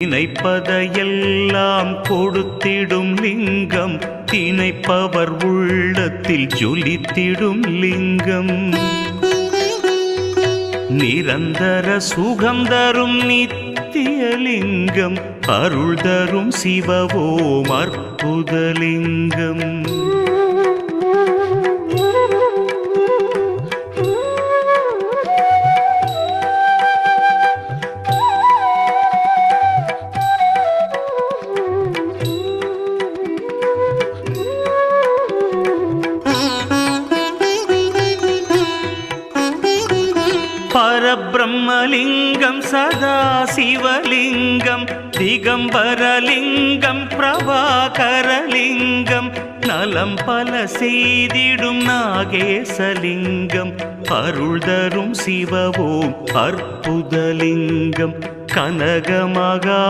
நினைப்பதையெல்லாம் கொடுத்திடும் லிங்கம், நினைப்பவர் உள்ளத்தில் ஜொலித்திடும் லிங்கம். நிரந்தர சுகம் தரும் நித்திய லிங்கம், அருள் தரும் சிவவோம் அற்புதலிங்கம். பரபிரம்மலிங்கம் சதா சிவலிங்கம், திகம்பரலிங்கம் பிரபாகரலிங்கம், நலம் பல செய்திடும் நாகேசலிங்கம், அருள் தரும் சிவவோம் அற்புதலிங்கம். கனகமகா